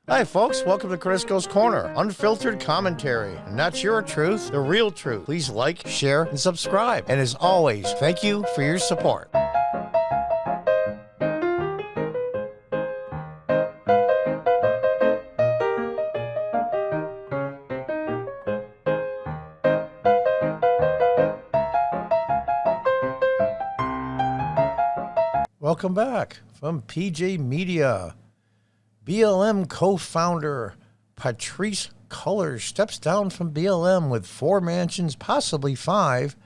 Hi folks, welcome to Crisco's Corner. Unfiltered commentary. Not your truth, the real truth. Please like, share, and subscribe. And as always, thank you for your support. Welcome back from PJ Media. BLM co-founder Patrisse Cullors steps down from BLM with 4 mansions, possibly 5,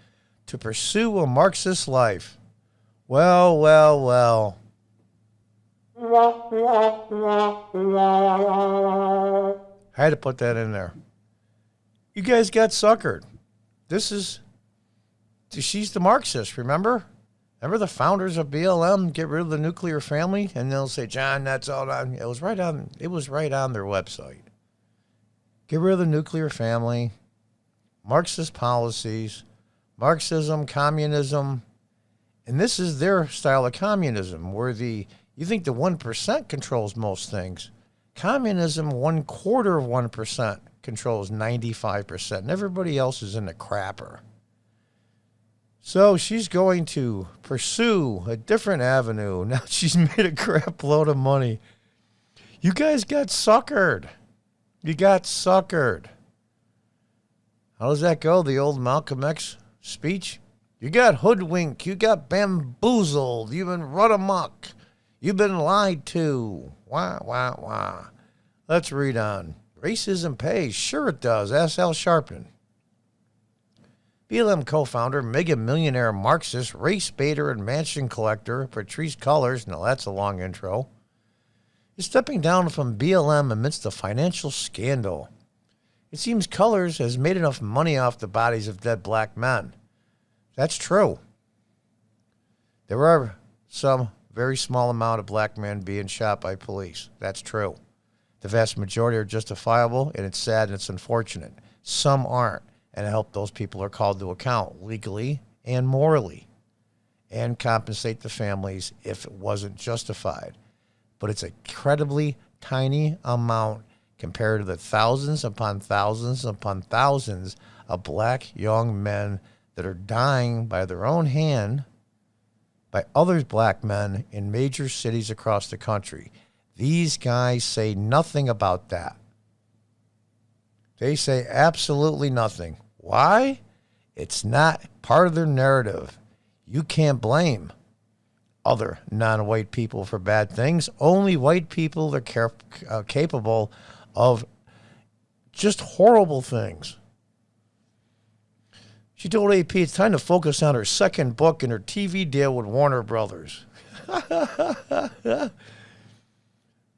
to pursue a Marxist life. Well. I had to put that in there. You guys got suckered. She's the Marxist, remember? Remember the founders of BLM get rid of the nuclear family, and they'll say, "John, that's all on." It was right on their website. Get rid of the nuclear family, Marxist policies, Marxism, communism, and this is their style of communism, where you think the 1% controls most things. Communism, 1/4 of 1% controls 95%, and everybody else is in the crapper. So she's going to pursue a different avenue. Now she's made a crap load of money. You guys got suckered. You got suckered. How does that go? The old Malcolm X speech? You got hoodwinked. You got bamboozled. You've been run amok. You've been lied to. Wah. Let's read on. Racism pays. Sure it does. Ask Al Sharpton. BLM co-founder, mega-millionaire Marxist, race baiter, and mansion collector Patrisse Cullors, now that's a long intro, is stepping down from BLM amidst a financial scandal. It seems Cullors has made enough money off the bodies of dead black men. That's true. There are some very small amount of black men being shot by police. That's true. The vast majority are justifiable, and it's sad and it's unfortunate. Some aren't. And I hope those people are called to account legally and morally and compensate the families if it wasn't justified. But it's an incredibly tiny amount compared to the thousands upon thousands upon thousands of black young men that are dying by their own hand by other black men in major cities across the country. These guys say nothing about that. They say absolutely nothing. Why? It's not part of their narrative. You can't blame other non-white people for bad things. Only white people are capable of just horrible things. She told AP it's time to focus on her second book and her TV deal with Warner Brothers.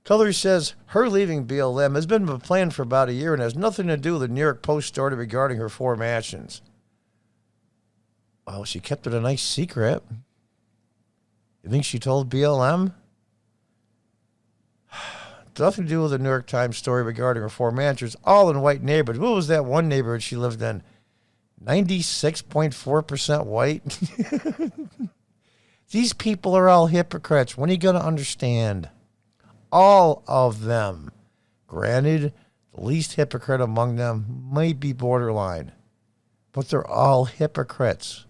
Cullors says her leaving BLM has been planned for about a year and has nothing to do with the New York Post story regarding her 4 mansions. Well, she kept it a nice secret. You think she told BLM? Nothing to do with the New York Times story regarding her 4 mansions, all in white neighborhoods. What was that one neighborhood she lived in? 96.4% white? These people are all hypocrites. When are you going to understand? All of them. Granted, the least hypocrite among them might be borderline, but they're all hypocrites.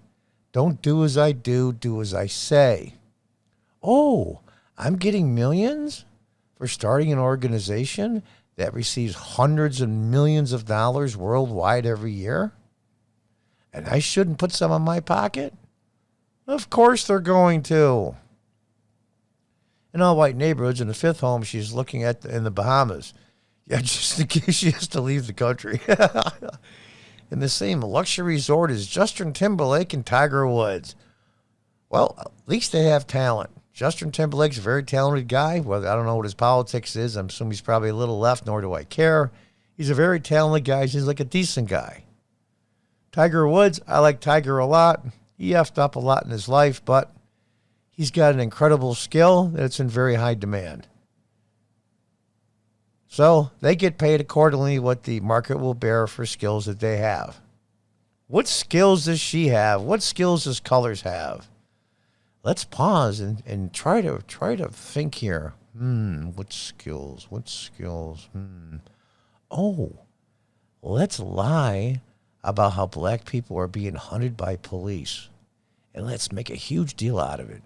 Don't do as I do, do as I say. Oh, I'm getting millions for starting an organization that receives hundreds of millions of dollars worldwide every year? And I shouldn't put some in my pocket? Of course they're going to. In all white neighborhoods, in the 5th home she's looking at in the Bahamas. Yeah, just in case she has to leave the country. In the same luxury resort as Justin Timberlake and Tiger Woods. Well, at least they have talent. Justin Timberlake's a very talented guy. Well, I don't know what his politics is. I'm assuming he's probably a little left, nor do I care. He's a very talented guy. He's like a decent guy. Tiger Woods, I like Tiger a lot. He effed up a lot in his life, but he's got an incredible skill that's in very high demand. So they get paid accordingly what the market will bear for skills that they have. What skills does she have? What skills does Cullors have? Let's pause and try to think here. What skills? What skills? Oh, let's lie about how black people are being hunted by police. And let's make a huge deal out of it.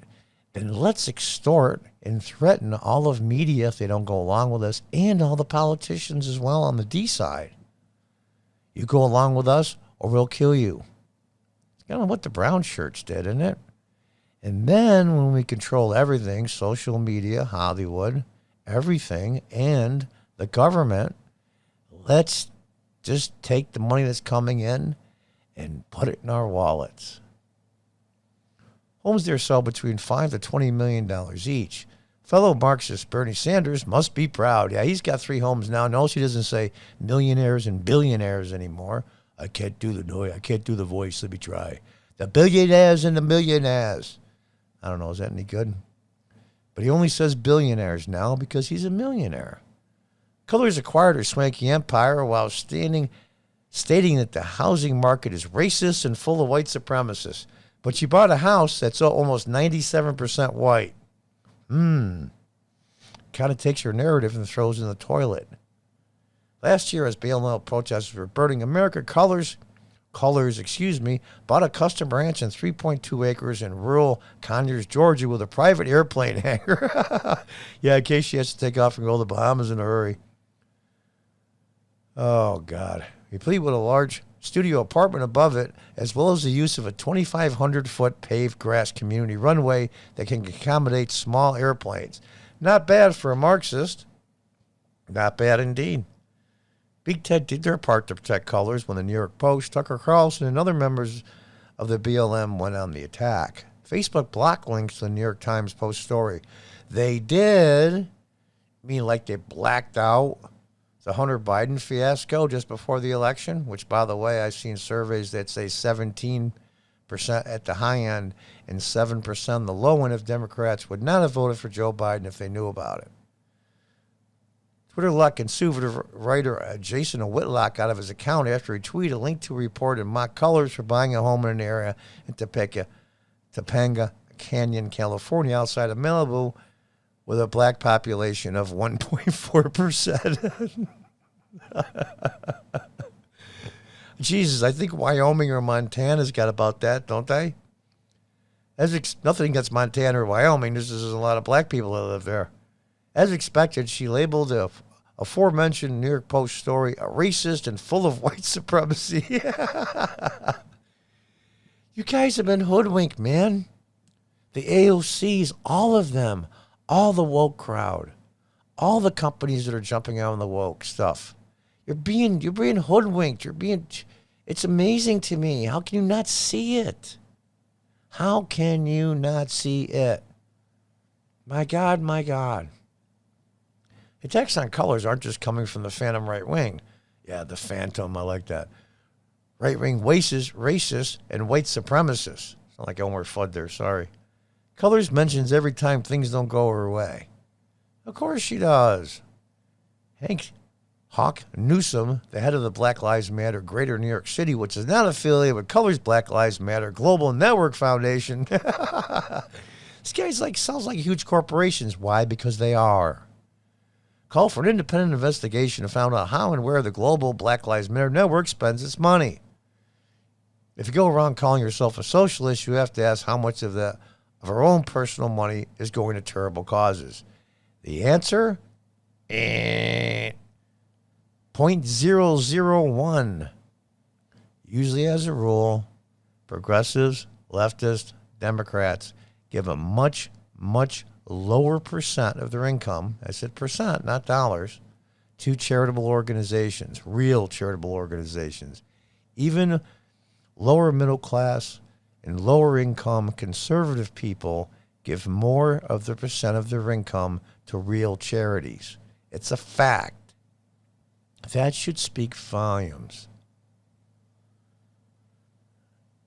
And let's extort and threaten all of media if they don't go along with us, and all the politicians as well on the D side. You go along with us or we'll kill you. It's kind of what the brown shirts did, isn't it? And then when we control everything, social media, Hollywood, everything, and the government, let's just take the money that's coming in and put it in our wallets. Homes there sell between $5 to $20 million each. Fellow Marxist Bernie Sanders must be proud. Yeah, he's got 3 homes now. Notice he doesn't say millionaires and billionaires anymore. I can't do the noise. I can't do the voice. Let me try. The billionaires and the millionaires. I don't know. Is that any good? But he only says billionaires now because he's a millionaire. Colors acquired her swanky empire while stating that the housing market is racist and full of white supremacists. But she bought a house that's almost 97% white. Kind of takes her narrative and throws it in the toilet. Last year, as BLM protesters were burning American colors, bought a custom ranch and 3.2 acres in rural Conyers, Georgia, with a private airplane hangar. Yeah, in case she has to take off and go to the Bahamas in a hurry. Oh, God. Complete with a large studio apartment above it, as well as the use of a 2,500-foot paved grass community runway that can accommodate small airplanes. Not bad for a Marxist. Not bad indeed. Big Ted did their part to protect colors when the New York Post, Tucker Carlson, and other members of the BLM went on the attack. Facebook blocked links to the New York Times Post story. They did. I mean, like they blacked out the Hunter Biden fiasco just before the election, which, by the way, I've seen surveys that say 17% at the high end and 7% on the low end of Democrats would not have voted for Joe Biden if they knew about it. Twitter let conservative writer Jason Whitlock out of his account after he tweeted a link to a report in mock colors for buying a home in an area in Topanga Canyon, California, outside of Malibu, with a black population of 1.4%. Jesus, I think Wyoming or Montana's got about that, don't they? Nothing against Montana or Wyoming. There's a lot of black people that live there. As expected, she labeled the aforementioned New York Post story a racist and full of white supremacy. You guys have been hoodwinked, man. The AOCs, all of them, all the woke crowd, all the companies that are jumping on the woke stuff. You're being hoodwinked. It's amazing to me. How can you not see it? How can you not see it? My God, my God. The attacks on colors aren't just coming from the phantom right wing. Yeah, the phantom, I like that. Right wing racist, and white supremacists. Sound like Elmer Fudd there, sorry. Colors mentions every time things don't go her way. Of course she does. Hank Hawk Newsom, the head of the Black Lives Matter Greater New York City, which is not affiliated with Colors Black Lives Matter Global Network Foundation. This guy's sounds like huge corporations. Why? Because they are. Call for an independent investigation to find out how and where the Global Black Lives Matter Network spends its money. If you go around calling yourself a socialist, you have to ask how much of our own personal money is going to terrible causes. The answer? 0.001. Usually, as a rule, progressives, leftists, Democrats give a much, much lower percent of their income, I said percent, not dollars, to charitable organizations, real charitable organizations. Even lower middle class and lower income conservative people give more of the percent of their income to real charities. It's a fact. That should speak volumes.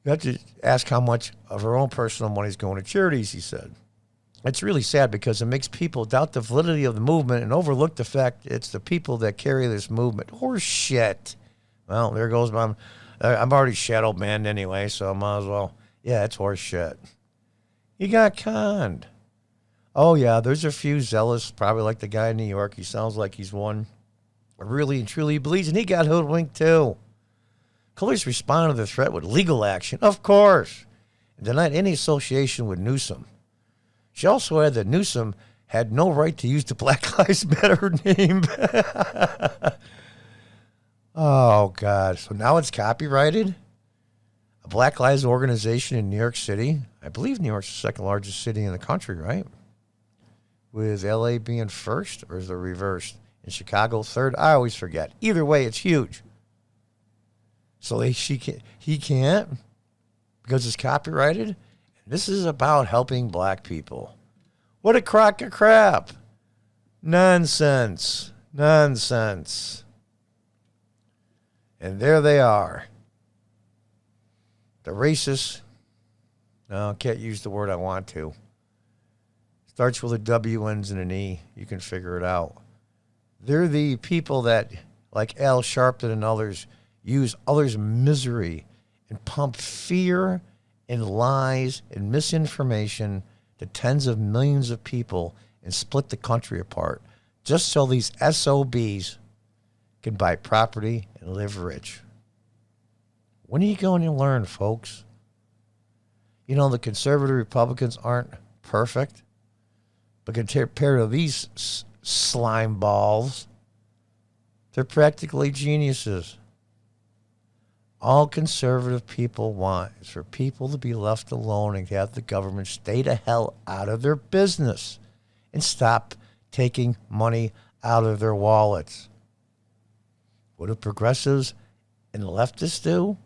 You have to ask how much of our own personal money is going to charities, he said. It's really sad because it makes people doubt the validity of the movement and overlook the fact it's the people that carry this movement. Horse shit. Well, there goes I'm already shadow banned anyway, so I might as well. Yeah, it's horse shit. You got conned. Oh, yeah, there's a few zealous, probably like the guy in New York. He sounds like he's one. Really and truly believes, and he got hoodwinked too. Police responded to the threat with legal action, of course, and denied any association with Newsom. She also added that Newsom had no right to use the Black Lives Matter name. Oh, God. So now it's copyrighted? A Black Lives organization in New York City. I believe New York's the second largest city in the country, right? With LA being first, or is it reversed? In Chicago, third? I always forget. Either way, it's huge. So he can't because it's copyrighted? This is about helping black people. What a crock of crap. Nonsense. Nonsense. And there they are. The racists. No, I can't use the word I want to. Starts with a W, ends in an E. You can figure it out. They're the people that, like Al Sharpton and others, use others' misery and pump fear and lies and misinformation to tens of millions of people and split the country apart just so these SOBs can buy property and live rich. When are you going to learn, folks? You know, the conservative Republicans aren't perfect, but compared to these slime balls, they're practically geniuses. All conservative people want is for people to be left alone and have the government stay the hell out of their business and stop taking money out of their wallets. What do progressives and leftists do?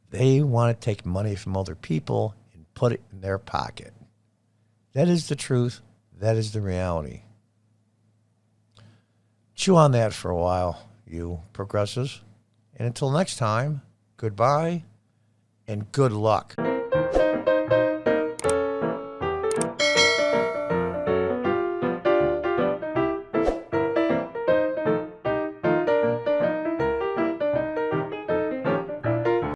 They want to take money from other people and put it in their pocket. That is the truth. That is the reality. Chew on that for a while, you progressives. And until next time, goodbye and good luck.